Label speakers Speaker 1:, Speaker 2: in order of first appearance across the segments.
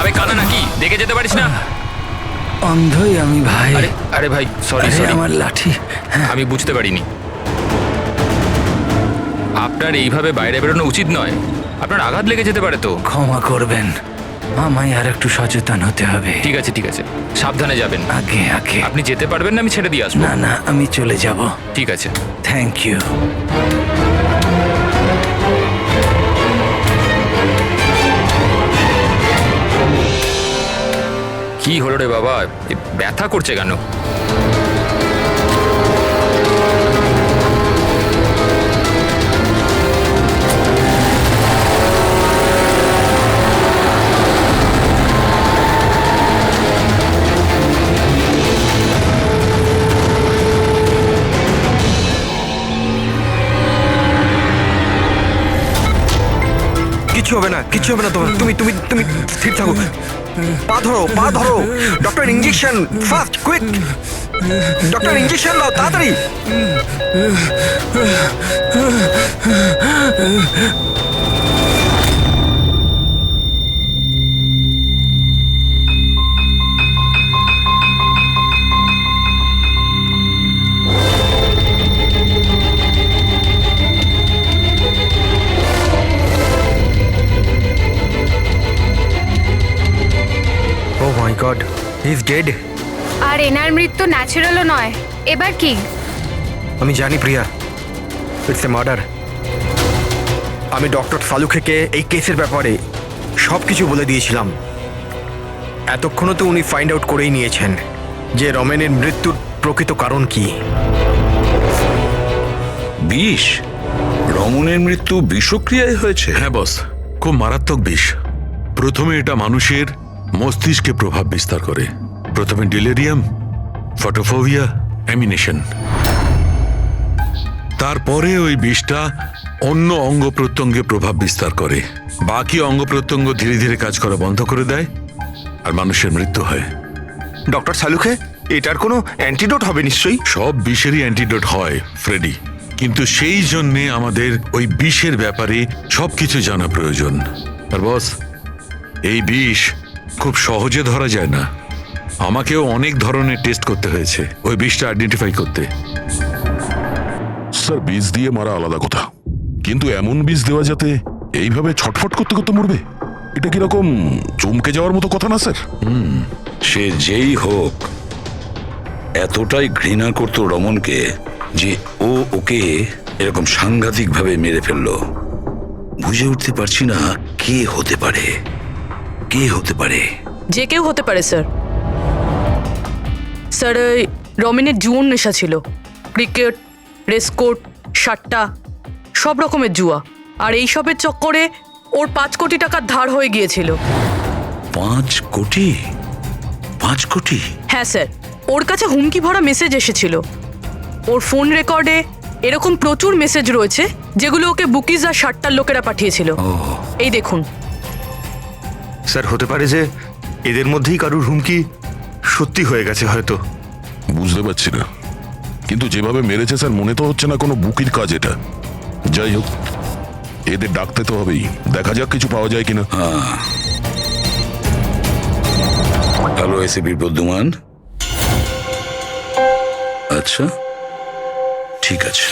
Speaker 1: আবে কানা নাকি, দেখে যেতে পারিস না?
Speaker 2: অন্ধই আমি ভাই।
Speaker 1: আরে আরে ভাই, সরি
Speaker 2: আরে,
Speaker 1: সরি,
Speaker 2: আমার লাঠি।
Speaker 1: আমি বুঝতে পারিনি। আপনার এইভাবে বাইরে বেরোনো উচিত নয়, আপনার আঘাত লেগে যেতে পারে তো।
Speaker 2: ক্ষমা করবেন, আমায় আর একটু সচেতন হতে হবে।
Speaker 1: ঠিক আছে ঠিক আছে, সাবধানে যাবেন।
Speaker 2: আগে আগে।
Speaker 1: আপনি যেতে পারবেন না, আমি ছেড়ে দিয়ে আসবো।
Speaker 2: না না, আমি চলে যাব।
Speaker 1: ঠিক আছে।
Speaker 2: Thank you.
Speaker 1: কি হলো রে বাবা, এ ব্যথা করছে কেন?
Speaker 3: কিচ্ছু হবে না, কিচ্ছু হবে না তোমার। তুমি তুমি তুমি স্থির থাকো। পা ধরো, পা ধরো। Doctor, injection fast, quick. Doctor, injection দাও তাড়াতাড়ি। ও my god, he is dead.
Speaker 4: আর এনার মৃত্যু ন্যাচারালও নয়। এবার কি?
Speaker 3: আমি জানি প্রিয়া, ইটস এ মার্ডার। আমি ডক্টর সালুখেকে এই কেসের ব্যাপারে সব কিছু বলে দিয়েছিলাম। এতক্ষণও তো উনি ফাইন্ড আউট করেই নিয়েছেন যে রমেনের মৃত্যুর প্রকৃত কারণ কি।
Speaker 5: বিষ? রমনের মৃত্যু বিষক্রিয়ায় হয়েছে?
Speaker 6: হ্যাঁ বস, খুব মারাত্মক বিষ। প্রথমে এটা মানুষের মস্তিষ্কে প্রভাব বিস্তার করে। প্রথমে ডিলেরিয়াম, ফটোফোবিয়া, অ্যামিনেশন। তারপরে ওই বিষটা অন্য অঙ্গ প্রত্যঙ্গে প্রভাব বিস্তার করে। বাকি অঙ্গ প্রত্যঙ্গ ধীরে ধীরে কাজ করা বন্ধ করে দেয় আর মানুষের মৃত্যু হয়।
Speaker 3: ডক্টর সালুখে, এটার কোনো অ্যান্টিডোট হবে নিশ্চয়ই?
Speaker 6: সব বিষেরই অ্যান্টিডোট হয় ফ্রেডি, কিন্তু সেই জন্যে আমাদের ওই বিষের ব্যাপারে সবকিছু জানা প্রয়োজন। আর বস, এই বিষ খুব সহজে ধরা যায় না। আমাকেও অনেক ধরনের টেস্ট করতে হয়েছে ওই বিষটা আইডেন্টিফাই করতে।
Speaker 7: স্যার, বীজ দিয়ে মারা আলাদা কথা, কিন্তু এমন বীজ দেওয়া যাতে এইভাবে ছটফট করতে করতে মরবে, এটা কিরকম চমকে যাওয়ার মতো কথা না স্যার?
Speaker 5: সে যেই হোক এতটাই ঘৃণা করত রমনকে যে ও ওকে এরকম সাংঘাতিকভাবে মেরে ফেললো। বুঝে উঠতে পারছি না কে হতে পারে, কে হতে পারে।
Speaker 8: যে কেউ হতে পারে স্যার। স্যার, ওই রমেনের জুয়োর নেশা ছিল। ক্রিকেট, রেসকোর্ট, সাট্টা, সব রকমের জুয়া। আর এইসবের চক্করে ওর 5 কোটি টাকার ধার হয়ে গিয়েছিল।
Speaker 5: 5 কোটি? 5 কোটি?
Speaker 8: হ্যাঁ স্যার, ওর কাছে হুমকি ভরা মেসেজ এসেছিল। ওর ফোন রেকর্ডে এরকম প্রচুর মেসেজ রয়েছে যেগুলো ওকে বুকিজ আর সাট্টার লোকেরা পাঠিয়েছিল। এই দেখুন।
Speaker 3: স্যার, হতে পারে যে এদের মধ্যেই কারুর হুমকি সত্যি হয়ে গেছে হয়তো।
Speaker 7: বুঝতে পারছি না, কিন্তু যেভাবে মেরেছে স্যার, মনে তো হচ্ছে না কোনো বুকির কাজ এটা। যাই হোক, এদের ডাকতে তো হবেই, দেখা যাক কিছু পাওয়া যায় কিনা।
Speaker 5: Hello ACP Pradyuman. আচ্ছা, ঠিক আছে।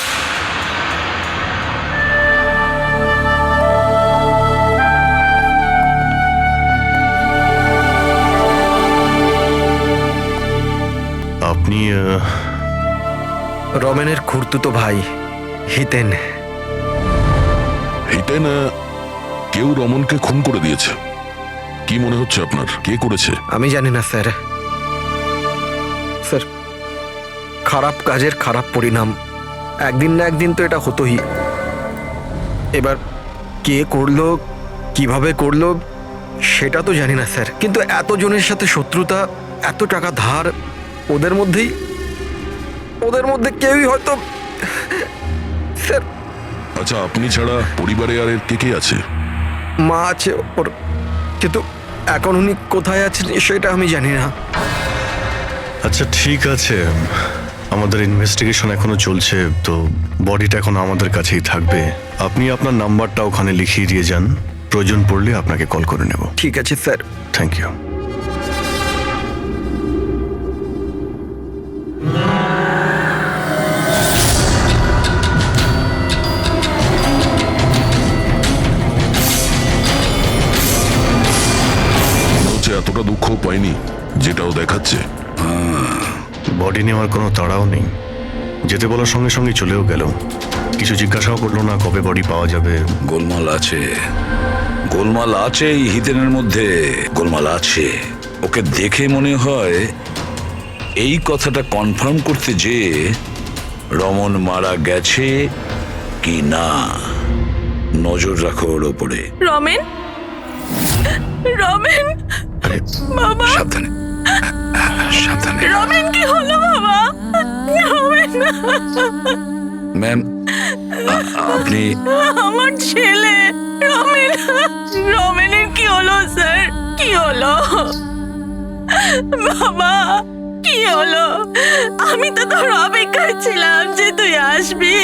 Speaker 3: আপনি রমেনের খুড়তুতো ভাই হিতেন।
Speaker 7: হিতেন, কেউ রমনকে খুন করে দিয়েছে। কি মনে হচ্ছে আপনার, কে করেছে?
Speaker 3: আমি জানি না স্যার। স্যার, খারাপ কাজের খারাপ পরিণাম একদিন না একদিন তো এটা হতোই। এবার কে করলো, কিভাবে করলো সেটা তো জানি না স্যার, কিন্তু এতজনের সাথে শত্রুতা, এত টাকা ধার, ওদের মধ্যে কেউই হয়তো। স্যার,
Speaker 7: আচ্ছা, আপনি ছাড়া পরিবারে আর এর কে কে আছে?
Speaker 3: মা আছে ওর, কিন্তু এখন উনি কোথায় আছেন সেটা আমি জানি না।
Speaker 9: আচ্ছা ঠিক আছে, আমাদের ইনভেস্টিগেশন এখনো চলছে, তো বডিটা এখন আমাদের কাছেই থাকবে। আপনি আপনার নাম্বারটা ওখানে লিখিয়ে দিয়ে যান, প্রয়োজন পড়লে আপনাকে কল করে নেব।
Speaker 3: ঠিক আছে স্যার।
Speaker 9: Thank you.
Speaker 7: মনে হচ্ছে এতটা দুঃখ পাইনি যেটাও দেখাচ্ছে।
Speaker 9: বডি নেওয়ার কোনো তাড়াও নেই, যেতে বলার সঙ্গে সঙ্গে চলেও গেল। কিছু জিজ্ঞাসাও করলো না কবে বডি পাওয়া যাবে।
Speaker 5: গোলমাল আছে, গোলমাল আছে এই হিতেনের মধ্যে, গোলমাল আছে। ওকে দেখে মনে হয় এই কথাটা কনফার্ম করতে যে রমন মারা গেছে কি না। নজর রাখো ওর ওপরে।
Speaker 8: রমেন, রমেন, বাবা,
Speaker 5: সাবধানে, সাবধানে।
Speaker 8: রমেন কি হলো বাবা? রমেন,
Speaker 5: ম্যাম, আপনি
Speaker 8: আমার ছেলে রমেন, রমেনের কি হলো স্যার? কি হলো বাবা? কি হলো? আমি তো তোর অপেক্ষায় ছিলাম যে তুই আসবি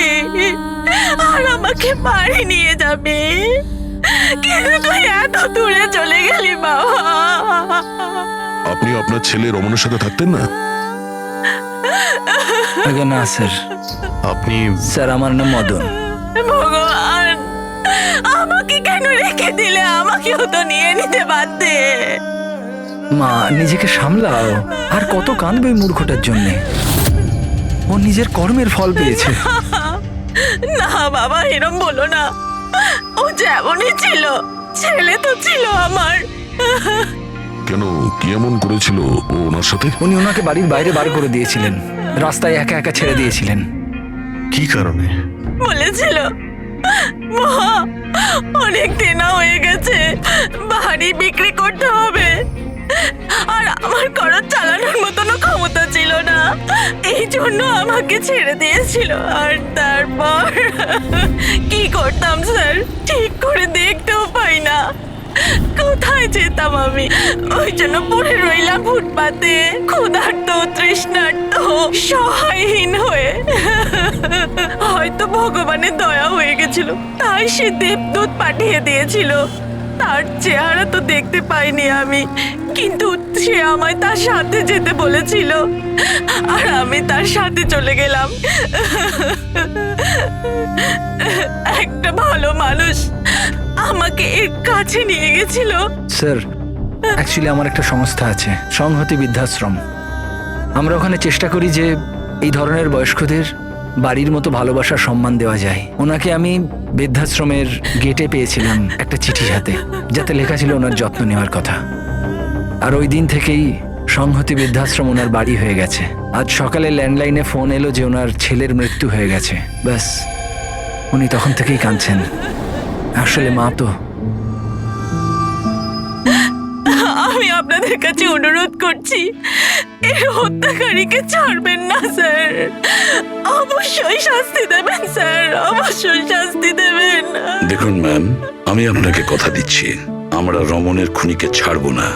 Speaker 8: আর আমাকে বাড়ি নিয়ে যাবি, কিন্তু তুই এত দূরে চলে গেলি বাবা।
Speaker 7: আপনি আপনার ছেলে রমনের সাথে থাকতেন না?
Speaker 2: আগে না স্যার,
Speaker 9: আপনি
Speaker 2: স্যার আমার নাম মদন।
Speaker 8: ভগবান, আমাকে কেন রেখে দিলে? আমাকেও তো নিয়ে নিতে পারতে।
Speaker 2: মা, নিজেকে সামলাও। আর কত কাঁদবে এই মূর্খটার জন্যে? ও নিজের কর্মের ফল পেয়েছে।
Speaker 8: না বাবা, এরম বলো না। ও যেমনই ছিল, ছেলে তো ছিল আমার।
Speaker 7: কেন, কি এমন করেছিল ও ওনার সাথে?
Speaker 2: উনি ওনাকে বাড়ির বাইরে বার করে দিয়েছিলেন, রাস্তায় একা একা ছেড়ে দিয়েছিলেন।
Speaker 9: কি কারণে?
Speaker 8: বলেছিল মা, অনেক দিনা হয়ে গেছে, বাড়ি বিক্রি করতে হবে, আর আমার খরচ চালানোর মতনও ক্ষমতা ছিল না, এই জন্য আমাকে ছেড়ে দিয়েছিল। আর তারপর কি করতাম স্যার, ঠিক করে দেখতেও পাই না, কোথায় যেতাম আমি? ওই জন্য পড়ে রইলাম ফুটপাতে, ক্ষুধার্ত, তৃষ্ণার্ত, সহায়হীন হয়ে। হয়তো ভগবানের দয়া হয়ে গেছিল, তাই সে দেবদূত পাঠিয়ে দিয়েছিল। তার চেহারা তো দেখতে পাইনি আমি, কিন্তু সে আমায় তার সাথে যেতে বলেছিল, আর আমি তার সাথে চলে গেলাম। একটা ভালো মানুষ আমাকে এর কাছে নিয়ে গেছিল।
Speaker 2: স্যার, অ্যাকচুয়ালি আমার একটা সংস্থা আছে, সংহতি বৃদ্ধাশ্রম। আমরা ওখানে চেষ্টা করি যে এই ধরনের বয়স্কদের বাড়ির মতো ভালোবাসার সম্মান দেওয়া যায়। ওনাকে আমি বৃদ্ধাশ্রমের গেটে পেয়েছিলাম একটা চিঠি হাতে, যাতে লেখা ছিল ওনার যত্ন নেওয়ার কথা। আর ওই দিন থেকেই সংহতি বৃদ্ধাশ্রম ওনার বাড়ি হয়ে গেছে। আজ সকালে ল্যান্ডলাইনে ফোন এলো যে ওনার ছেলের মৃত্যু হয়ে গেছে। ব্যাস, উনি তখন থেকেই কাঁদছেন। আসলে মা তো।
Speaker 8: আমি আপনাদের কাছে অনুরোধ করছি, এই হত্যাকারীকে ছাড়বেন না স্যার, অবশ্যই শাস্তি দেবেন স্যার, অবশ্যই শাস্তি দেবেন।
Speaker 5: দেখুন ম্যাম, আমি আপনাকে কথা দিচ্ছি, আমরা রমনের খুনিকে ছাড়বো না,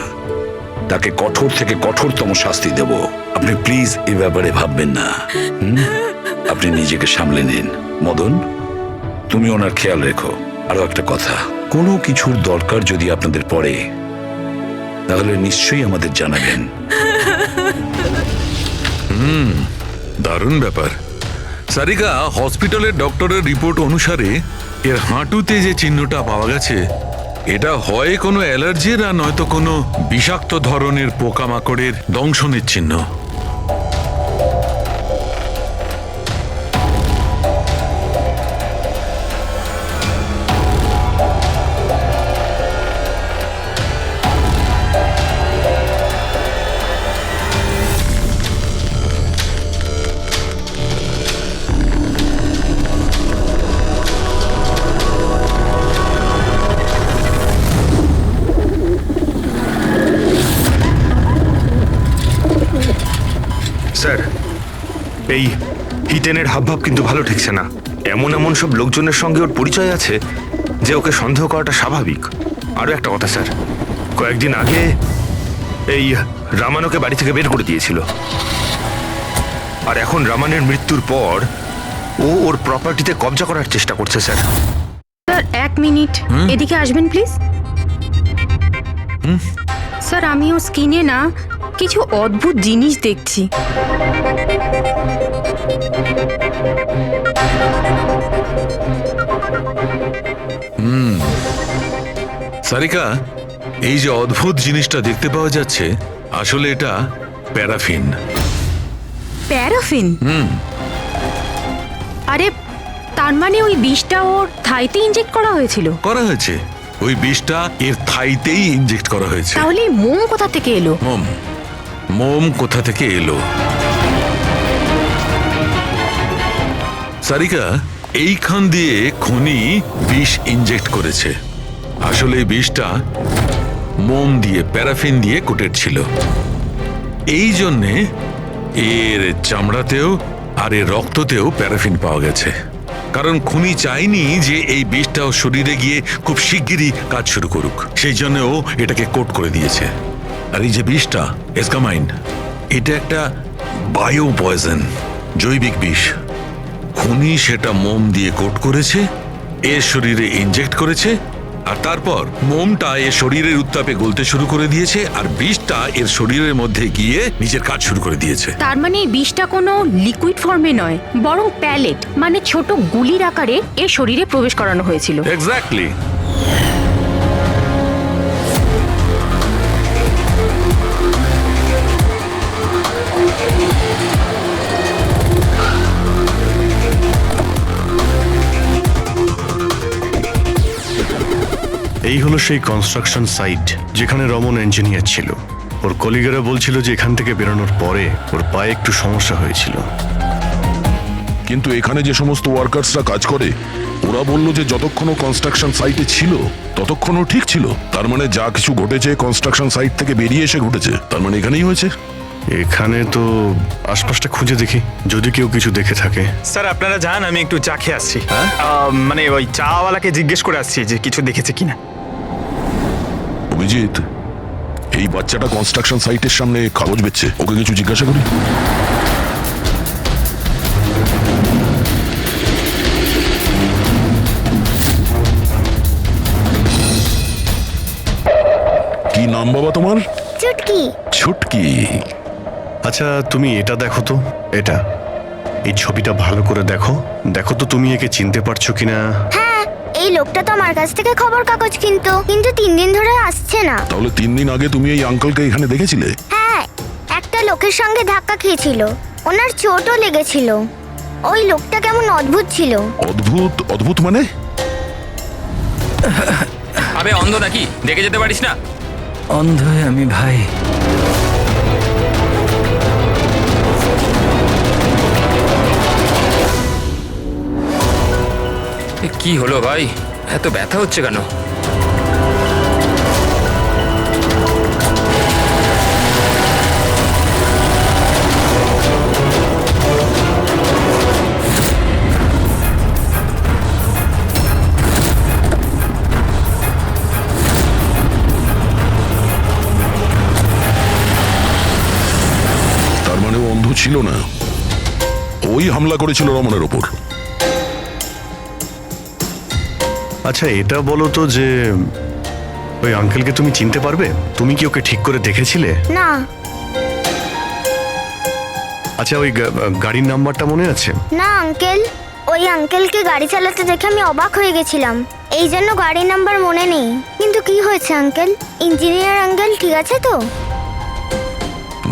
Speaker 5: তাকে কঠোর থেকে কঠোরতম শাস্তি দেব। আপনি প্লিজ এই ব্যাপারে ভাববেন না। আপনি নিজেকে সামলে নিন। মদন, তুমি ওনার খেয়াল রেখো। আরো একটা কথা, কোনো কিছুর দরকার যদি আপনাদের পড়ে, তাহলে নিশ্চয়ই আমাদের জানাবেন।
Speaker 6: দারুণ ব্যাপার। সারিকা, হসপিটালের ডক্টরের রিপোর্ট অনুসারে এর হাঁটুতে যে চিহ্নটা পাওয়া গেছে, এটা হয় কোনো অ্যালার্জির আর নয়তো কোনো বিষাক্ত ধরনের পোকামাকড়ের দংশনের চিহ্ন।
Speaker 10: স্যার, এই হিতেনের হাবভাব কিন্তু ভালো ঠেকছে না। এমন এমন সব লোকজনের সঙ্গে ওর পরিচয় আছে যে ওকে সন্দেহ করাটা স্বাভাবিক। আরও একটা কথা স্যার, কয়েকদিন আগে এই রামানকে বাড়ি থেকে বের করে দিয়েছিল, আর এখন রামানের মৃত্যুর পর ও ওর প্রপার্টিতে কবজা করার চেষ্টা করছে স্যার।
Speaker 4: স্যার, এক মিনিট এদিকে আসবেন প্লিজ। স্যার আমিও স্ক্রিনে না কিছু অদ্ভুত জিনিস দেখছি।
Speaker 6: সারিকা, এই যে অদ্ভুত জিনিসটা দেখতে পাওয়া যাচ্ছে, আসলে এটা প্যারাফিন।
Speaker 4: প্যারাফিন? আরে তার মানে ওই বিষটা ওর থাইতে ইনজেক্ট করা হয়েছিল?
Speaker 6: করা হয়েছে, ওই বিষটা এর থাইতেই ইনজেক্ট করা হয়েছে।
Speaker 4: তাহলে মোম কোথা থেকে এলো?
Speaker 6: মোম কোথা থেকে এলো? সারিকা, এইখান দিয়ে খনি বিষ ইনজেক্ট করেছে। আসলে এই বিষটা মোম দিয়ে, প্যারাফিন দিয়ে কোটেড ছিল। এই জন্যে এর চামড়াতেও আর এর রক্ততেও প্যারাফিন পাওয়া গেছে। কারণ খুনি চায়নি যে এই বিষটাও শরীরে গিয়ে খুব শিগগিরই কাজ শুরু করুক, সেই জন্য ও এটাকে কোট করে দিয়েছে। আর এই যে বিষটা এসকামাইন, এটা একটা বায়ো পয়জন, জৈবিক বিষ। খুনি সেটা মোম দিয়ে কোট করেছে, এর শরীরে ইনজেক্ট করেছে, আর তারপর মোমটা এর শরীরের উত্তাপে গলতে শুরু করে দিয়েছে, আর বিষটা এর শরীরের মধ্যে গিয়ে নিজের কাজ শুরু করে দিয়েছে।
Speaker 4: তার মানে এই বিষটা কোনো লিকুইড ফর্মে নয়, বরং প্যালেট মানে ছোট গুলির আকারে এর শরীরে প্রবেশ করানো হয়েছিল।
Speaker 6: এক্স্যাক্টলি।
Speaker 9: এই হলো সেই কনস্ট্রাকশন সাইট যেখানে রমন ইঞ্জিনিয়ার ছিল। ওর কলিগেরা বলছিল যে এখান থেকে বেরোনোর পরে ওর পায়ে একটু সমস্যা হয়েছিল।
Speaker 7: কিন্তু এখানে যে সমস্ত ওয়ার্কার্সরা কাজ করে, ওরা বললো যে যতক্ষণ কনস্ট্রাকশন সাইটে ছিল ততক্ষণও ঠিক ছিল। তার মানে যা কিছু ঘটেছে কনস্ট্রাকশন সাইট থেকে বেরিয়ে এসে ঘটেছে, তার মানে এখানেই হয়েছে।
Speaker 9: এখানে তো আশপাশটা খুঁজে দেখি, যদি কেউ কিছু দেখে থাকে।
Speaker 11: স্যার আপনারা যান, আমি একটু চা খেয়ে আসছি। মানে ওই চাওয়ালাকে জিজ্ঞেস করে আসছি যে কিছু দেখেছে কিনা।
Speaker 7: অভিজিৎ, এই বাচ্চাটা কনস্ট্রাকশন সাইটের সামনে কাগজ বেচছে, ওকে কিছু জিজ্ঞাসা করি। কি নাম বাবা তোমার?
Speaker 12: চুটকি।
Speaker 7: ছুটকি।
Speaker 9: আচ্ছা তুমি এটা দেখো তো, এটা এই ছবিটা ভালো করে দেখো, দেখো তো তুমি একে চিনতে পারছো কিনা।
Speaker 12: হ্যাঁ, এই লোকটা তো আমার কাছ থেকে খবর কাগজ কিন্তু 3 দিন ধরে আসছে না।
Speaker 7: তাহলে 3 দিন আগে তুমি এই আঙ্কেলকে এখানে দেখেছিলে?
Speaker 12: হ্যাঁ, একটা লোকের সঙ্গে ধাক্কা খেয়েছিল, ওনার চোটও লেগেছিল। ওই লোকটা কেমন অদ্ভুত ছিল।
Speaker 7: অদ্ভুত? অদ্ভুত মানে?
Speaker 1: আবে অন্ধ নাকি, দেখে যেতে পারিস না?
Speaker 2: অন্ধ হয়ে আমি ভাই।
Speaker 1: কি হলো ভাই, এত ব্যথা হচ্ছে কেন?
Speaker 7: তার মানে ও অন্ধ ছিল না, ওই হামলা করেছিল রমনের ওপর।
Speaker 9: আচ্ছা এটা বলো তো যে ওই আঙ্কেলকে তুমি চিনতে পারবে? তুমি কি ওকে ঠিক করে দেখেছিলে?
Speaker 12: না।
Speaker 9: আচ্ছা ওই গাড়ির নাম্বারটা মনে আছে?
Speaker 12: না আঙ্কেল, ওই আঙ্কেলকে গাড়ি চালাতে দেখে আমি অবাক হয়ে গেছিলাম, এই জন্য গাড়ির নাম্বার মনে নেই। কিন্তু কি হয়েছে আঙ্কেল? ইঞ্জিনিয়ার আঙ্কেল ঠিক আছে তো?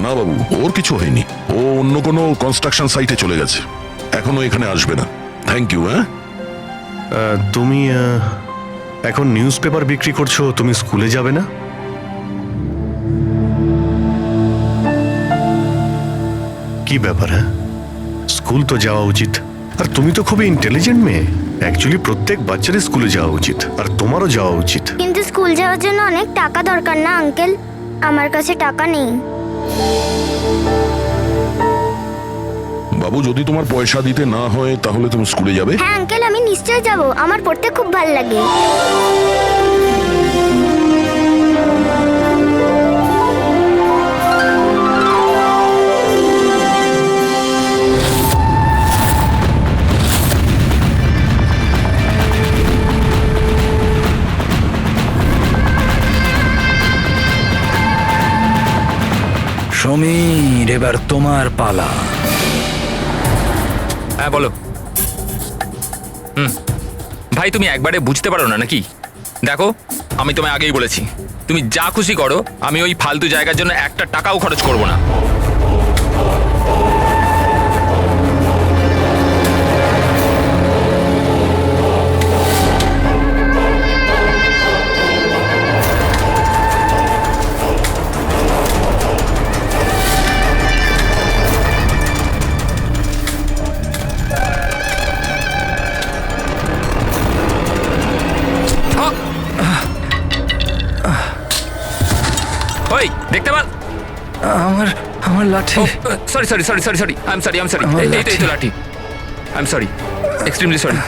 Speaker 7: না বাবু, ওর কিছু হয়নি, ও অন্য কোনো কনস্ট্রাকশন সাইটে চলে গেছে, এখনো এখানে আসবে না। Thank you. হ্যাঁ,
Speaker 9: তুমি এখন নিউজ পেপার বিক্রি করছো, তুমি স্কুলে যাবে না? কি ব্যাপার? হ্যাঁ, স্কুল তো যাওয়া উচিত। আর তুমি তো খুবই ইন্টেলিজেন্ট মেয়ে, অ্যাকচুয়ালি প্রত্যেক বাচ্চারই স্কুলে যাওয়া উচিত, আর তোমারও যাওয়া উচিত।
Speaker 12: কিন্তু স্কুল যাওয়ার জন্য অনেক টাকা দরকার না আঙ্কেল? আমার কাছে টাকা নেই।
Speaker 7: বাবু যদি তোমার পয়সা দিতে না হয় তাহলে তুমি স্কুলে যাবে?
Speaker 12: হ্যাঁ আঙ্কেল, আমি নিশ্চয়ই যাব, আমার পড়তে খুব ভালো লাগে।
Speaker 2: সমীর, এবার তোমার পালা।
Speaker 1: হ্যাঁ বলো। ভাই তুমি একবারে বুঝতে পারো না নাকি? দেখো আমি তোমায় আগেই বলেছি, তুমি যা খুশি করো, আমি ওই ফালতু জায়গার জন্য একটা টাকাও খরচ করব না। ওই দেখতে পার
Speaker 2: আমার আমার লাঠি।
Speaker 1: Sorry sorry sorry sorry sorry I am sorry এই তো লাঠি। I am sorry, extremely sorry.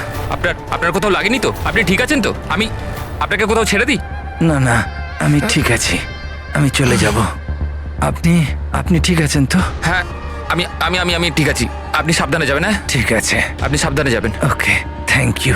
Speaker 1: আপনার কোথাও লাগেনি তো? আপনি ঠিক আছেন তো? আমি আপনাকে কোথাও ছেড়ে দিই?
Speaker 2: না না, আমি ঠিক আছি, আমি চলে যাব। আপনি আপনি ঠিক আছেন তো?
Speaker 1: হ্যাঁ আমি আমি আমি আমি ঠিক আছি। আপনি সাবধানে যাবেন। হ্যাঁ
Speaker 2: ঠিক আছে,
Speaker 1: আপনি সাবধানে যাবেন।
Speaker 2: ওকে, থ্যাংক ইউ।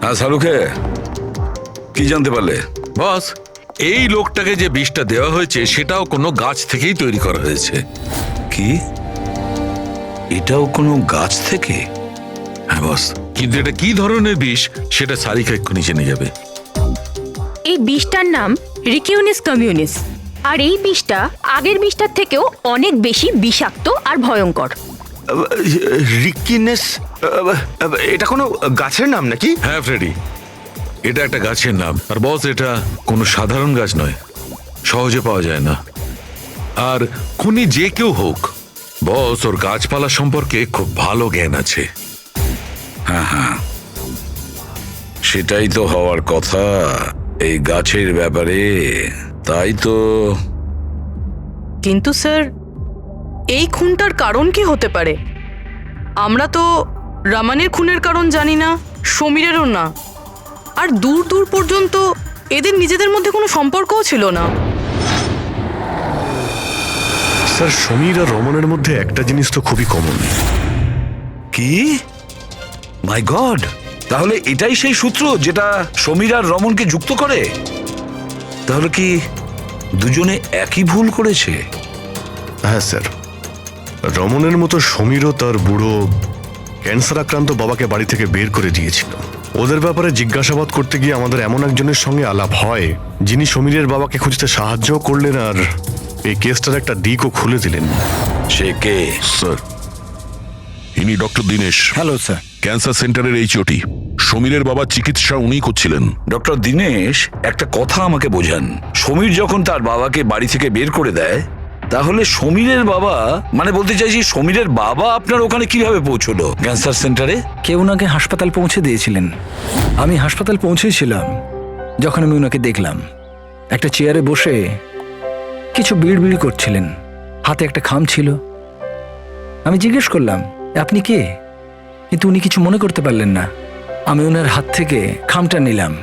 Speaker 5: হ্যাঁ শাহরুখে, কি জানতে পারলে?
Speaker 6: বস, এই লোকটাকে যে বিষটা দেওয়া হয়েছে সেটাও কোনো গাছ থেকেই তৈরি করা হয়েছে।
Speaker 5: কি, এটাও কোনো গাছ থেকে?
Speaker 6: হ্যাঁ বস, কিন্তু এটা কি ধরনের বিষ সেটা সারিকা এক্ষুনি জেনে যাবে।
Speaker 4: এই বিষটার নাম রিকিউনিস কমিউনিস, আর এই বিষটা আগের বিষটার থেকেও অনেক বেশি বিষাক্ত আর ভয়ঙ্কর।
Speaker 10: রিকিনেস, এটা কোনো গাছের নাম নাকি?
Speaker 6: হ্যাঁ ফ্রেডি, এটা একটা গাছের নাম। আর বস, এটা কোনো সাধারণ গাছ নয়, সহজে পাওয়া যায় না। আর খুনি যে কেউ হোক, বস ওর গাছপালা সম্পর্কে খুব ভালো জ্ঞান আছে।
Speaker 5: হ্যাঁ হ্যাঁ, সেটাই তো হওয়ার কথা এই গাছের ব্যাপারে। তাই তো।
Speaker 8: কিন্তু স্যার, এই খুনটার কারণ কি হতে পারে? আমরা তো রামানের খুনের কারণ জানি না, সমীরেরও না, আর দূর দূর পর্যন্ত এদের নিজেদের মধ্যে কোনো সম্পর্কও ছিল না।
Speaker 9: স্যার, সমীর আর রমনের মধ্যে একটা জিনিস তো খুবই কমন।
Speaker 5: কি? মাই গড, তাহলে এটাই সেই সূত্র যেটা সমীর আর রমনকে যুক্ত করে? তাহলে কি দুজনে একই ভুল করেছে?
Speaker 9: হ্যাঁ স্যার, রমনের মতো সমীরও তার বুড়ো ক্যান্সার আক্রান্ত বাবাকে বাড়ি থেকে বের করে দিয়েছিল। ওদের ব্যাপারে জিজ্ঞাসাবাদ করতে গিয়ে আমাদের এমন একজনের সঙ্গে আলাপ হয়, যিনি সমীরের বাবাকে খুঁজতে সাহায্য করলেন আর এই কেসটার একটা দিকও খুলে দিলেন।
Speaker 5: সে কে?
Speaker 7: স্যার, ইনি doctor Dinesh.
Speaker 2: Hello sir.
Speaker 7: Cancer সেন্টারের এইচওটি। সমীরের বাবার চিকিৎসা উনিই করছিলেন।
Speaker 5: ডক্টর দীনেশ, একটা কথা আমাকে বোঝান। সমীর যখন তার বাবাকে বাড়ি থেকে বের করে দেয়, তাহলে সমীরের বাবা, মানে বলতে চাইছি সমীরের বাবা আপনার ওখানে কিভাবে পৌঁছলো ক্যান্সার সেন্টারে?
Speaker 2: কেউ ওনাকে হাসপাতাল পৌঁছে দিয়েছিলেন। আমি হাসপাতাল পৌঁছেছিলাম যখন আমি ওনাকে দেখলাম একটা চেয়ারে বসে কিছু বিড়বিড় করছিলেন, হাতে একটা খাম ছিল। আমি জিজ্ঞেস করলাম, আপনি কে? কিন্তু উনি কিছু মনে করতে পারলেন না। আমি ওনার হাত থেকে খামটা নিলাম।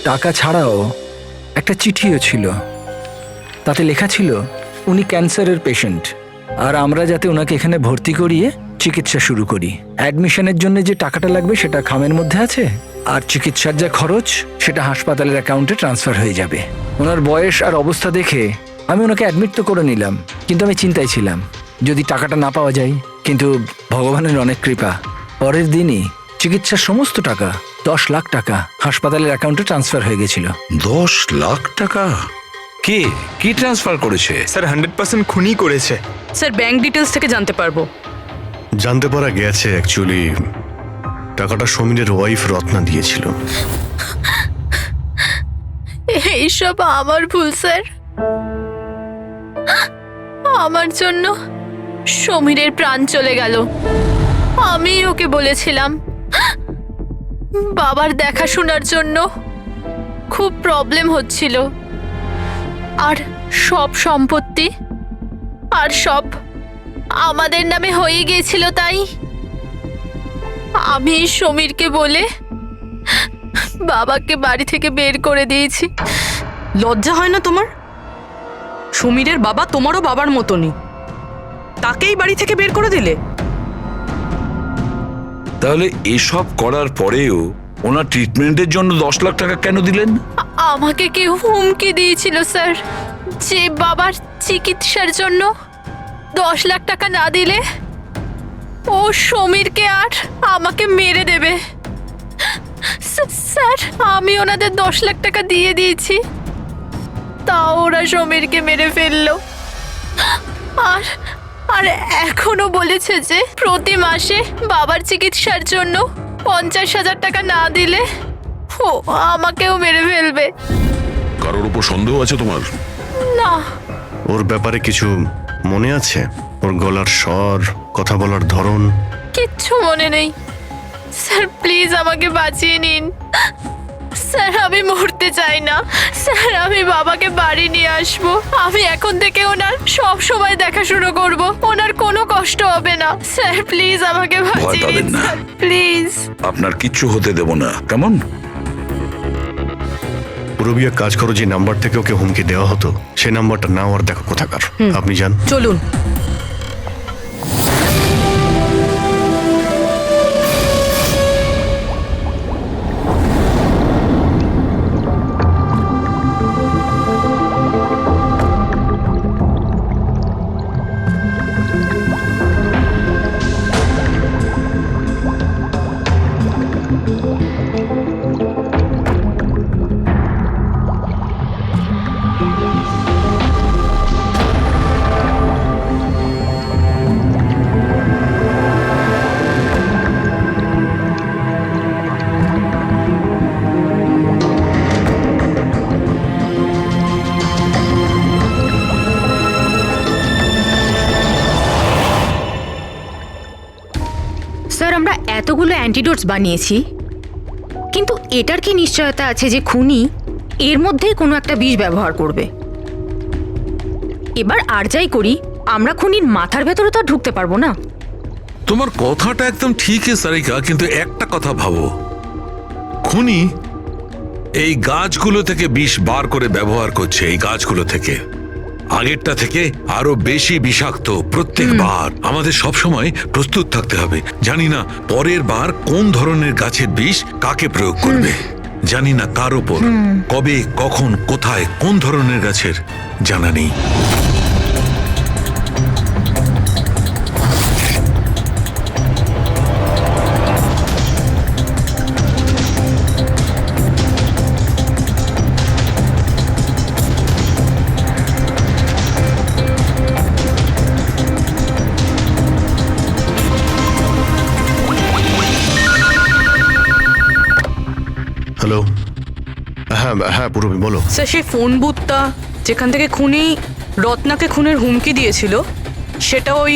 Speaker 2: টাকা ছাড়াও একটা চিঠিও ছিল, তাতে লেখা ছিল উনি ক্যান্সারের পেশেন্ট, আর আমরা যাতে ওনাকে এখানে ভর্তি করিয়ে চিকিৎসা শুরু করি। অ্যাডমিশনের জন্য যে টাকাটা লাগবে সেটা খামের মধ্যে আছে, আর চিকিৎসার যা খরচ সেটা হাসপাতালের অ্যাকাউন্টে ট্রান্সফার হয়ে যাবে। ওনার বয়স আর অবস্থা দেখে আমি ওনাকে অ্যাডমিট তো করে নিলাম, কিন্তু আমি চিন্তায় ছিলাম যদি টাকাটা না পাওয়া যায়। কিন্তু ভগবানের অনেক কৃপা, পরের দিনই চিকিৎসার সমস্ত টাকা, 10 লাখ টাকা হাসপাতালের অ্যাকাউন্টে ট্রান্সফার হয়ে গেছিল।
Speaker 5: 10 লাখ টাকা? কে কি ট্রান্সফার করেছে?
Speaker 11: স্যার 100% খুনই করেছে।
Speaker 8: স্যার, ব্যাংক ডিটেলস থেকে জানতে পারবো।
Speaker 9: জানতে পারা গেছে অ্যাকচুয়ালি টাকাটা সমীরের ওয়াইফ রত্না দিয়েছিল।
Speaker 8: এইসব আমার ভুল স্যার। আমার জন্য সমীরের প্রাণ চলে গেল। আমি ওকে বলেছিলাম বাবার দেখাশোনার জন্য খুব প্রবলেম হচ্ছিল, আর সব সম্পত্তি আর সব আমাদের নামে হয়ে গিয়েছিল। তাই আমি সমীরকে বলে বাবাকে বাড়ি থেকে বের করে দিয়েছি।
Speaker 13: লজ্জা হয় না তোমার? সমীরের বাবা তোমারও বাবার মতনই, তাকেই বাড়ি থেকে বের করে দিলে।
Speaker 5: তাহলে এসব করার পরেও ওনার ট্রিটমেন্টের জন্য 10 লাখ টাকা কেন দিলেন?
Speaker 8: আমাকে কেউ হুমকি দিয়েছিল স্যার, যে বাবার চিকিৎসার জন্য 10 লাখ টাকা না দিলে ও সমীরকে আর আমাকে মেরে দেবে। স্যার, আমি ওনাদের 10 লাখ টাকা দিয়ে দিয়েছি, তাও ওরা সমীরকে মেরে ফেললো। আর আর এখনো বলেছে যে প্রতি মাসে বাবার চিকিৎসার জন্য 50,000 টাকা না দিলে ও আমাকেও মেরে ফেলবে।
Speaker 7: কারোর উপর সন্দেহ আছে তোমার?
Speaker 8: না।
Speaker 9: ওর ব্যাপারে কিছু মনে আছে? ওর গলার স্বর, কথা বলার ধরন?
Speaker 8: কিচ্ছু মনে নেই স্যার, প্লিজ আমাকে বাঁচিয়ে নিন স্যার। আমি মরতে চাই না স্যার, আমি বাবাকে বাড়ি নিয়ে আসবো। আমি এখন থেকে ওনার সব সময় দেখাশুনো করব, ওনার কোনো কষ্ট হবে না স্যার। প্লিজ আমাকে বাঁচিয়ে
Speaker 5: পাবেন
Speaker 8: নিন
Speaker 5: না।
Speaker 8: Sir, please.
Speaker 5: আপনার কিচ্ছু হতে দেব না, কেমন?
Speaker 9: পুরবিয়া, কাজ করো, যে নাম্বার থেকে ওকে হুমকি দেওয়া হতো সে নাম্বারটা নাও আর দেখো কোথাকার। আপনি যান।
Speaker 13: চলুন।
Speaker 4: স্যার, আমরা এতগুলো অ্যান্টিডোটস বানিয়েছি, কিন্তু এটার কি নিশ্চয়তা আছে যে খুনি এর মধ্যেই কোনো একটা বিষ ব্যবহার করবে? এবার আর যাই করি, আমরা খুনির মাথার ভেতরে তো আর ঢুকতে পারবো না।
Speaker 6: তোমার কথাটা একদম ঠিকই সারিকা, কিন্তু একটা কথা ভাবো, খুনি এই গাছগুলো থেকে বিষ বার করে ব্যবহার করছে। এই গাছগুলো থেকে আগেরটা থেকে আরো বেশি বিষাক্ত প্রত্যেকবার। আমাদের সব সময় প্রস্তুত থাকতে হবে। জানি না পরের বার কোন ধরনের গাছের বিষ কাকে প্রয়োগ করবে, জানি না কার উপর, কবে, কখন, কোথায়, কোন ধরনের গাছের জানা নেই।
Speaker 9: হ্যালো। হ্যাঁ হ্যাঁ পুরবি, বলো।
Speaker 13: স্যার, সেই ফোন বুথটা যেখান থেকে খুনি রত্নাকে খুনের হুমকি দিয়েছিল সেটা ওই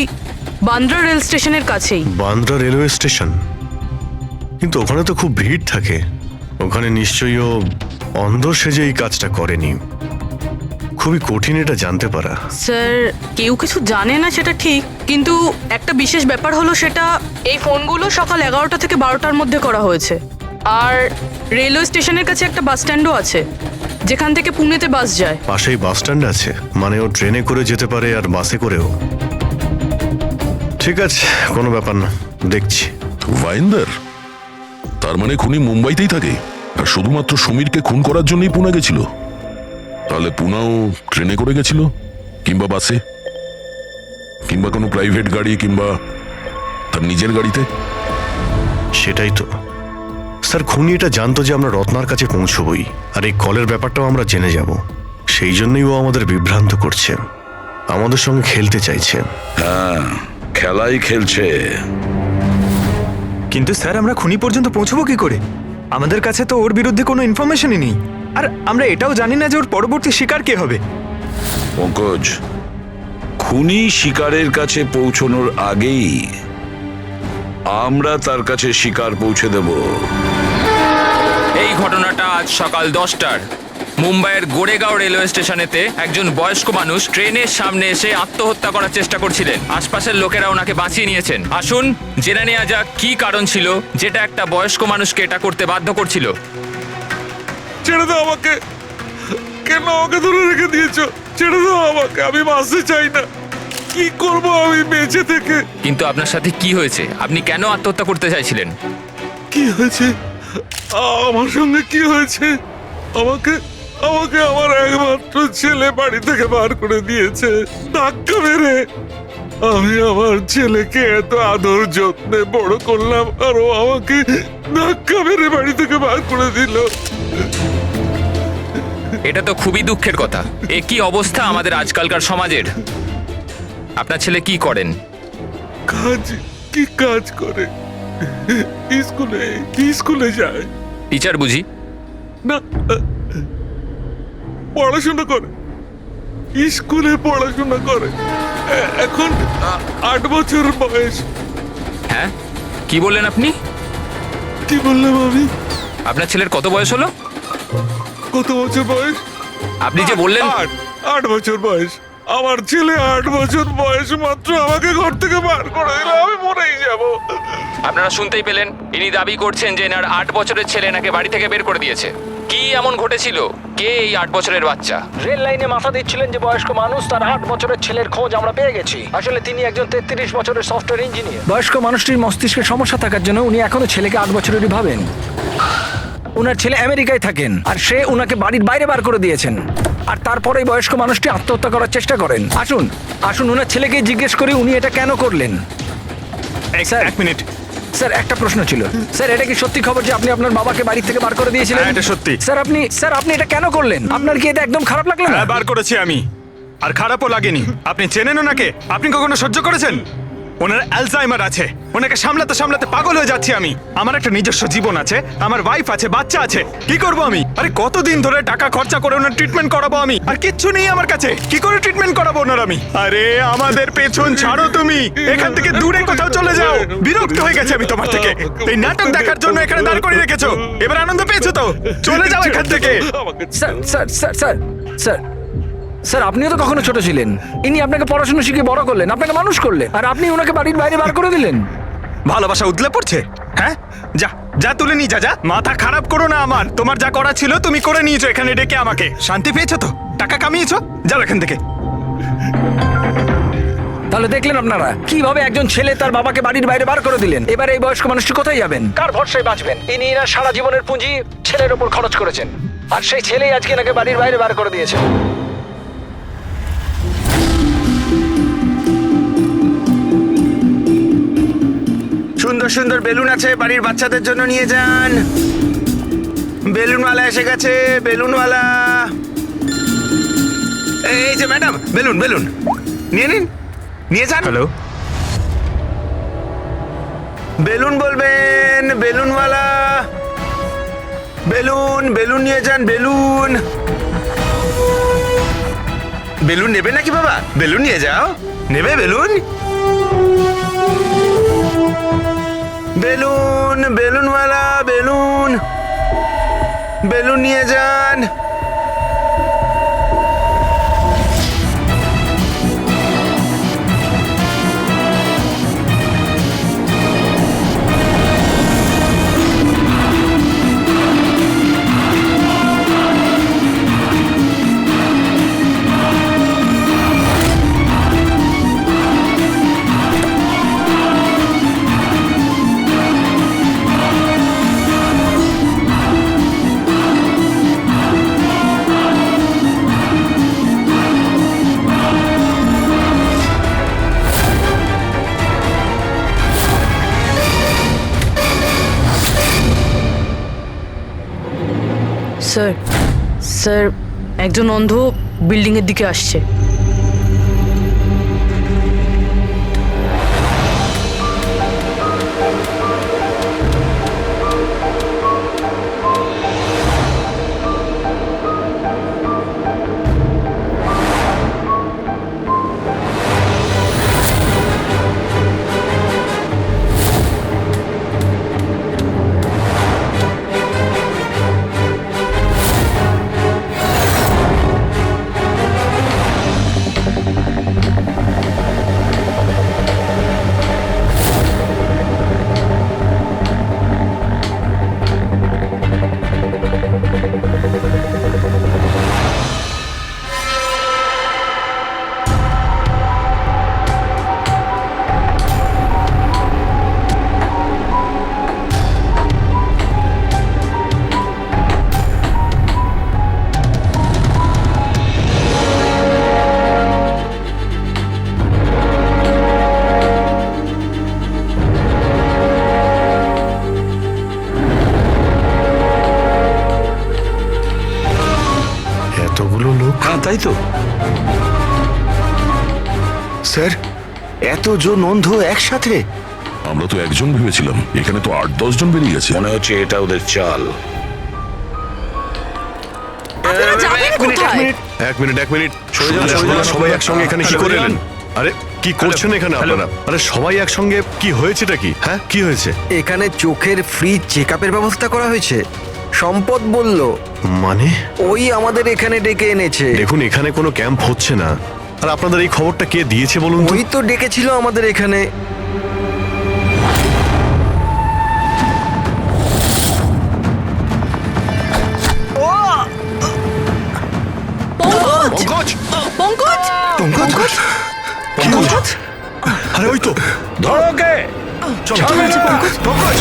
Speaker 13: বান্দ্রা রেল স্টেশনের কাছেই।
Speaker 9: Bandra railway station? কিন্তু ওখানে তো খুব ভিড় থাকে, ওখানে নিশ্চয়ই ও অন্ধ সেজে এই কাজটা করেনি। খুবই কঠিন এটা জানতে পারা।
Speaker 13: স্যার, কেউ কিছু জানে না সেটা ঠিক, কিন্তু একটা বিশেষ ব্যাপার হলো সেটা এই ফোনগুলো সকাল 11টা থেকে 12টার মধ্যে করা হয়েছে। আর রেলওয়ে স্টেশনের কাছে একটা বাস স্ট্যান্ডও আছে যেখান থেকে পুনেতে বাস যায়।
Speaker 9: পাশেই বাস স্ট্যান্ড আছে, মানে ও ট্রেনে করে যেতে পারে আর বাসে করেও। ঠিক আছে, কোনো ব্যাপার না, দেখছি।
Speaker 7: ভাইন্দার, তার মানে খুনি মুম্বাইতেই থাকে আর শুধুমাত্র সমীরকে খুন করার জন্যই পুনে গেছিল? তাহলে পুনাও ট্রেনে করে গেছিল, কিংবা বাসে, কিংবা কোনো প্রাইভেট গাড়ি, কিংবা তার নিজের গাড়িতে।
Speaker 9: সেটাই তো স্যার, খুনি এটা জানতো যে আমরা রত্নার কাছে পৌঁছবই, আর এই কলের ব্যাপারটাও আমরা জেনে যাব। সেই জন্যই ও আমাদের বিভ্রান্ত করছে, আমাদের সঙ্গে খেলতে চাইছে।
Speaker 5: হ্যাঁ, খেলাই খেলছে।
Speaker 11: কিন্তু স্যার আমরা খুনি পর্যন্ত পৌঁছবো কি করে? আমাদের কাছে তো ওর বিরুদ্ধে কোনো ইনফরমেশনই নেই, আর আমরা এটাও জানি না যে ওর পরবর্তী শিকার কে হবে।
Speaker 5: পঙ্কজ, খুনি শিকারের কাছে পৌঁছনোর আগেই আমরা তার কাছে শিকার পৌঁছে দেব।
Speaker 1: এই ঘটনাটা আজ সকাল 10টার মুম্বাইয়ের গোরেগাঁও রেলওয়ে স্টেশনেতে একজন বয়স্ক মানুষ ট্রেনের সামনে এসে আত্মহত্যা করার চেষ্টা করছিলেন। আশপাশের লোকেরা ওনাকে বাঁচিয়ে নিয়েছেন। আসুন জেনে নেওয়া যাক কি কারণ ছিল যেটা একটা বয়স্ক মানুষকে এটা করতে বাধ্য করছিল।
Speaker 7: ছেড়ে দাও আমাকে, কেন আমাকে ধরে রেখে দিয়েছো? ছেড়ে দাও আমাকে, আমি বাঁচতে চাই না। কি করব আমি বেঁচে থেকে?
Speaker 1: কিন্তু আপনার সাথে কি হয়েছে? আপনি কেন আত্মহত্যা করতে চাইছিলেন?
Speaker 7: কি হয়েছে? আমার সঙ্গে কি হয়েছে? আমাকে আমাকে আমার একমাত্র ছেলে বাড়ি থেকে বার করে দিয়েছে ধাক্কা মেরে। আমি আমার ছেলেকে এত আদর যত্নে বড় করলাম, আর ও আমাকে ধাক্কা মেরে বাড়ি থেকে বার করে দিল।
Speaker 1: এটা তো খুবই দুঃখের কথা। এ কি অবস্থা আমাদের আজকালকার সমাজের। আপনার ছেলে কি করেন?
Speaker 7: কি কাজ করে? স্কুলে যায়।
Speaker 1: টিচার বুঝি?
Speaker 7: না, পড়াশোনা করে, স্কুলে পড়াশোনা করে। এখন 8 বছর বয়স।
Speaker 1: হ্যাঁ, কি বললেন আপনি?
Speaker 7: কি বললাম আমি?
Speaker 1: আপনার ছেলের কত বয়স হলো?
Speaker 7: কত বছর বয়স?
Speaker 1: আপনি যে বললেন
Speaker 7: 8 বছর বয়স। আমার ছেলে 8 বছর বয়স মাত্র আমাকে ঘর থেকে বার করে দিল। আমি মরেই যাব।
Speaker 1: আপনারা শুনতেই পেলেন, ইনি দাবি করছেন যে এনার 8 বছরের ছেলে নাকি বাড়ি থেকে বের করে দিয়েছে। কি এমন ঘটেছিল? কে এই 8 বছরের বাচ্চা?
Speaker 2: রেল লাইনে মাথা দিচ্ছিলেন যে বয়স্ক মানুষ, তার 8 বছরের ছেলের খোঁজ আমরা পেয়ে গেছি। আসলে তিনি একজন 33 বছরের সফটওয়্যার ইঞ্জিনিয়ার। বয়স্ক মানুষটির মস্তিষ্কে সমস্যা থাকার জন্য উনি এখনো ছেলেকে 8 বছরেরই ভাবেন। ওনার ছেলে আমেরিকায় থাকেন, আর সে ওনাকে বাড়ির বাইরে বার করে দিয়েছেন। আর তারপরে বয়স্ক মানুষটি আত্মহত্যা করার চেষ্টা করেন। আসুন আসুন ওনার ছেলেকে জিজ্ঞেস করি উনি এটা কেন করলেন।
Speaker 11: Sir, 1 minute.
Speaker 2: স্যার একটা প্রশ্ন ছিল। স্যার এটা কি সত্যি খবর যে আপনি আপনার বাবাকে বাড়ি থেকে বার করে দিয়েছিলেন?
Speaker 11: হ্যাঁ, এটা সত্যি।
Speaker 2: স্যার আপনি এটা কেন করলেন? আপনার কি এটা একদম খারাপ লাগলো না?
Speaker 11: হ্যাঁ, বার করেছি আমি, আর খারাপও লাগেনি। আপনি চেনেন ওনাকে? আপনি কখনো সহ্য করেছেন? ওনার অ্যালজাইমার আছে, ওনাকে সামলাতে সামলাতে পাগল হয়ে যাচ্ছি আমি। আমার একটা নিজস্ব জীবন আছে, আমার ওয়াইফ আছে, বাচ্চা আছে। কি করব আমি? আরে কতদিন ধরে টাকা খরচা করে ওনার ট্রিটমেন্ট করাবো আমি, আর কিচ্ছু নেই আমার কাছে। কি করে ট্রিটমেন্ট করাবো ওনার আমি? আরে আমাদের পেছন ছাড়ো তুমি, এখান থেকে দূরে কোথাও চলে যাও। বিরক্ত হয়ে গেছে আমি তোমার থেকে। এই নাটক দেখার জন্য এখানে দাঁড় করিয়ে রেখেছো। এবার আনন্দ পেয়েছো তো? চলে যাও এখান থেকে।
Speaker 2: স্যার আপনিও তো কখনো ছোট ছিলেন। ইনি আপনাকে পড়াশোনা শিখিয়ে বড় করলেন, আপনাকে মানুষ করলেন, আর আপনি ওনাকে বাড়ির বাইরে বার করে দিলেন।
Speaker 11: ভালোবাসা উদলে পড়ছে? হ্যাঁ, যা যা তুলে নিয়ে যা। মাথা খারাপ করো না আমার। তোমার যা করা ছিল তুমি করে নিয়েছো এখানে ডেকে আমাকে। শান্তি পেয়েছো তো? টাকা কামিয়েছো? যাও এখান থেকে।
Speaker 2: তাহলে দেখলেন আপনারা কিভাবে একজন ছেলে তার বাবাকে বাড়ির বাইরে বার করে দিলেন। এবার এই বয়স্ক মানুষটি কোথায় যাবেন? কার ভরসায় বাঁচবেন? ইনি এনার সারা জীবনের পুঁজি ছেলের ওপর খরচ করেছেন, আর সেই ছেলেই আজকে এনাকে বাড়ির বাইরে বার করে দিয়েছে।
Speaker 3: সুন্দর সুন্দর বেলুন আছে, বাড়ির বাচ্চাদের জন্য নিয়ে যান। বেলুনওয়ালা এসে গেছে, বেলুনওয়ালা। এই যে ম্যাডাম, বেলুন বেলুন নিয়ে নিন, নিয়ে যান।
Speaker 11: হ্যালো,
Speaker 3: বেলুন বলবেন, বেলুনওয়ালা। বেলুন বেলুন নিয়ে যান, বেলুন। বেলুন নেবে নাকি বাবা? বেলুন নিয়ে যাও। নেবে বেলুন? বেলুন বেলুনওয়ালা, বেলুন বেলুন নিয়ে যান।
Speaker 13: স্যার একজন অন্ধ বিল্ডিং এর দিকে আসছে।
Speaker 10: এতজন অন্ধ একসাথে?
Speaker 7: আমরা তো একজন ভেবেছিলাম, এখানে তো 8-10 জন বেরিয়ে গেছে।
Speaker 5: মনে হচ্ছে এটা ওদের চাল।
Speaker 13: আপনারা যাবেন কোথায়?
Speaker 9: এক মিনিট সবাই একসঙ্গে এখানে কি করে এলেন? আরে কি করছেন এখানে আপনারা? আরে সবাই একসঙ্গে, কি হয়েছেটা কি? হ্যাঁ, কি হয়েছে?
Speaker 3: এখানে চোখের ফ্রি চেক আপের ব্যবস্থা করা হয়েছে। সম্পদ বলল,
Speaker 9: মানে
Speaker 3: ওই আমাদের এখানে ডেকে এনেছে।
Speaker 9: দেখুন, এখানে কোনো ক্যাম্প হচ্ছে না। আর আপনাদের এই খবরটা কে দিয়েছে বলুন তো?
Speaker 3: ওই তো ডেকেছিল আমাদের এখানে।
Speaker 13: পঙ্কজ! পঙ্কজ!
Speaker 9: পঙ্কজ! পঙ্কজ! আরে ওই তো,
Speaker 5: ধরো ওকে!
Speaker 9: চলো পঙ্কজ! পঙ্কজ!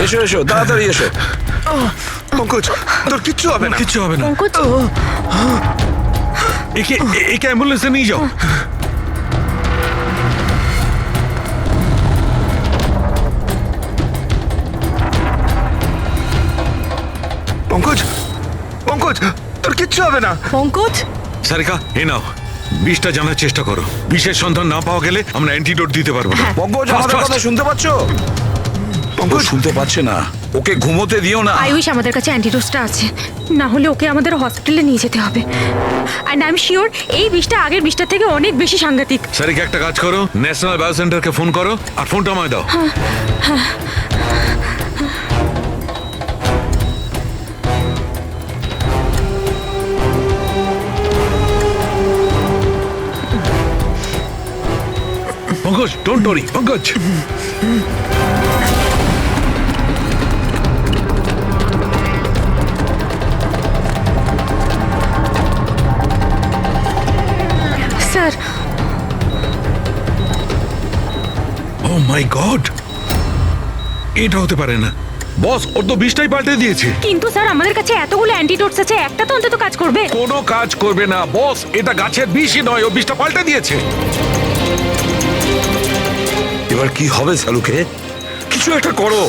Speaker 5: এসো এসো, তাড়াতাড়ি এসো।
Speaker 10: পঙ্কজ, তোর কিচ্ছু হবে না।
Speaker 6: কিচ্ছু হবে না।
Speaker 4: পঙ্কজ
Speaker 6: একে অ্যাম্বুলেন্সে নিয়ে যাও।
Speaker 10: পঙ্কজ, পঙ্কজ, তোর কিচ্ছু হবে না।
Speaker 13: পঙ্কজ!
Speaker 6: সারিকা, এ নাও, বিষটা জানার চেষ্টা করো। বিষের সন্ধান না পাওয়া গেলে আমরা অ্যান্টিডোট দিতে পারবো না।
Speaker 5: পঙ্কজ,
Speaker 6: Fast,
Speaker 5: আমাদের
Speaker 6: fast.
Speaker 5: কথা শুনতে পাচ্ছ? পঙ্কজ শুনতে পাচ্ছে না, ওকে ঘুমোতে দিও না।
Speaker 4: আই উইশ আমাদের কাছে অ্যান্টিডোজটা আছে, না হলে ওকে আমাদের হসপিটালে নিয়ে যেতে হবে। অ্যান্ড আই এম শিওর এই বিষটা আগের বিষটার থেকে অনেক বেশি সাংঘাতিক।
Speaker 6: সারিকা, একটা কাজ করো, ন্যাশনাল বায়ো সেন্টারকে ফোন করো আর ফোনটা আমায় দাও। Pankaj, don't worry, Pankaj.
Speaker 4: Sir
Speaker 6: oh my god, এটা হতে পারে না। বস, ওর তো বিষটাই পাল্টে দিয়েছে।
Speaker 4: কিন্তু স্যার আমাদের কাছে এতগুলো অ্যান্টিডোটস আছে, একটা তো অন্তত কাজ করবে।
Speaker 6: কোনো কাজ করবে না বস, এটা গাছের বিষই নয়, ও বিষটা পাল্টে দিয়েছে।
Speaker 5: এবার কি হবে সালুকে? কিছু একটা করো।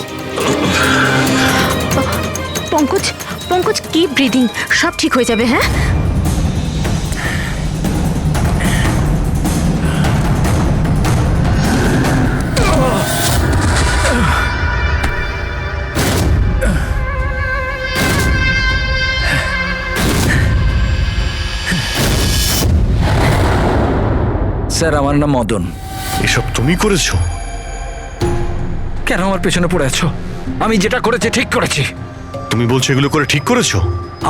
Speaker 4: পঙ্কজ, পঙ্কজ কি ব্রিদিং, সব ঠিক হয়ে যাবে। হ্যাঁ
Speaker 2: স্যার, আমার নাম মদন।
Speaker 9: এসব তুমি করেছো?
Speaker 2: কেন আমার পেছনে পড়ে আছো? আমি যেটা করেছি ঠিক করেছি।
Speaker 9: তুমি বলছো এগুলো করে ঠিক করেছো?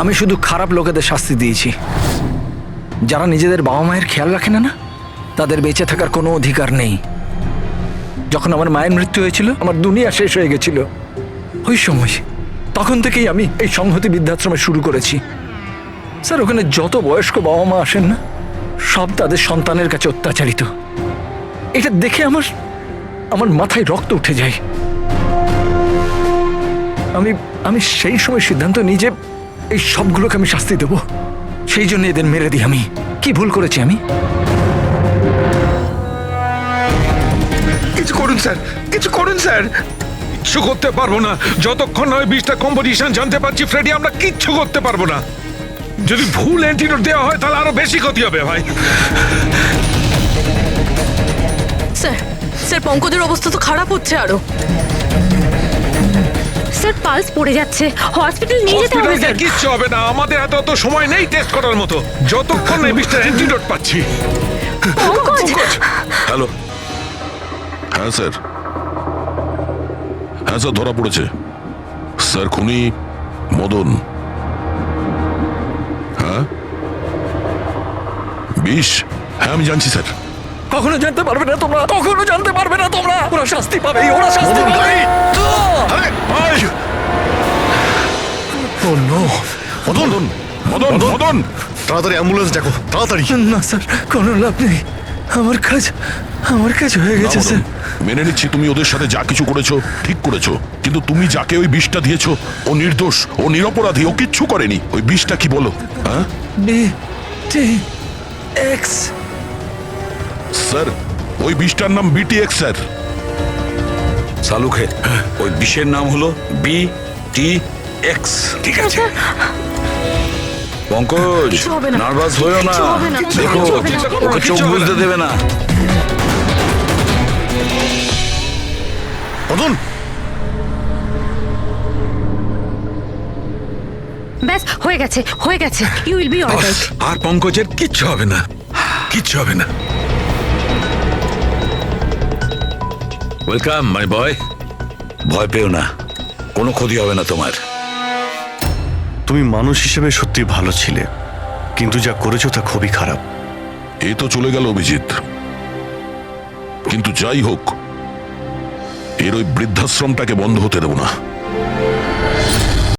Speaker 2: আমি শুধু খারাপ লোকেদের শাস্তি দিয়েছি, যারা নিজেদের বাবা মায়ের খেয়াল রাখে না, তাদের বেঁচে থাকার কোনো অধিকার নেই। যখন আমার মায়ের মৃত্যু হয়েছিল, আমার দুনিয়া শেষ হয়ে গেছিল। ওই সময় তখন থেকেই আমি এই সংহতি বৃদ্ধাশ্রমে শুরু করেছি। স্যার, ওখানে যত বয়স্ক বাবা মা আসেন না, সব তাদের সন্তানের কাছে অত্যাচারিত। এটা দেখে আমার মাথায় রক্ত উঠে যায়। আমি সেই সময় সিদ্ধান্ত নিই যে এই সবগুলোকে আমি শাস্তি দেব। সেই জন্য এদের মেরে দিই। আমি কি ভুল করেছি? আমি
Speaker 10: কিছু করুন স্যার, কিছু করুন স্যার।
Speaker 6: কিচ্ছু করতে পারবো না যতক্ষণ না ওই বিষটা কম্পিটিশন জানতে পারছি। ফ্রেডি, আমরা কিচ্ছু করতে পারবো না। যদি ভুল অ্যান্টিডোট দেওয়া হয় তাহলে আরো বেশি ক্ষতি হবে ভাই।
Speaker 13: স্যার, স্যার পঙ্কজের অবস্থা তো খারাপ হচ্ছে আরো।
Speaker 4: স্যার পালস পড়ে যাচ্ছে, হসপিটাল নিয়ে যেতে হবে
Speaker 6: হসপিটালে
Speaker 4: স্যার।
Speaker 6: কিচ্ছু হবে না, আমাদের হাতে অত সময় নেই টেস্ট করার মতো। যতক্ষণ এই বিষটার অ্যান্টিডোট পাচ্ছি।
Speaker 4: পঙ্কজ!
Speaker 5: হ্যালো,
Speaker 7: হ্যাঁ স্যার, হ্যাঁ স্যার, ধরা পড়েছে স্যার। খুনি মদন। হ্যাঁ, বিষ। হ্যাঁ, আমি জানছি স্যার।
Speaker 2: কখনো জানতে পারবে না তোমরা, কখনো জানতে পারবে না তোমরা। ওরা শাস্তি পাবে, ওরা শাস্তি পাবে।
Speaker 9: ও নো,
Speaker 7: মদন মদন মদন
Speaker 9: তাড়াতাড়ি অ্যাম্বুলেন্স ডাকো তাড়াতাড়ি।
Speaker 2: না স্যার কোনো লাভ নেই, আমার কাজ হয়ে
Speaker 7: না,
Speaker 2: গেছে
Speaker 7: মদন,
Speaker 2: স্যার।
Speaker 7: মেনে নিচ্ছি তুমি ওদের সাথে যা কিছু করেছো ঠিক করেছো, কিন্তু তুমি যাকে ওই বিষটা দিয়েছো ও নির্দোষ, ও নিরপরাধী, ও কিচ্ছু করেনি। ওই বিষটা কি বলো? হ্যাঁ
Speaker 2: BTX
Speaker 7: স্যার, ওই বিষটার নাম BTX স্যার।
Speaker 5: সালুখে ওই বিষের নাম হলো BTX। ঠিক আছে পঙ্কজ,
Speaker 13: কিছু হবে না।
Speaker 5: নার্ভাস হয়েও না,
Speaker 13: কিছু হবে না।
Speaker 5: দেখো
Speaker 13: কিছু হবে না।
Speaker 5: ওকে চোখ বুঝতে দেবে না।
Speaker 9: মদন,
Speaker 4: ব্যাস হয়ে গেছে, ইউ উইল বি অলরাইট।
Speaker 6: আর পঙ্কজের কিচ্ছু হবে না, কিচ্ছু হবে না। ওয়েলকাম মাই বয়।
Speaker 5: ভয় পেও না, কোনো ক্ষতি হবে না তোমার।
Speaker 9: তুমি মানুষ হিসেবে সত্যি ভালো ছিলে, কিন্তু যা করেছো তা খুবই খারাপ।
Speaker 7: এ তো চলে গেল অভিজিৎ, কিন্তু যাই হোক এর ওই বৃদ্ধাশ্রমটাকে বন্ধ হতে দেবো না।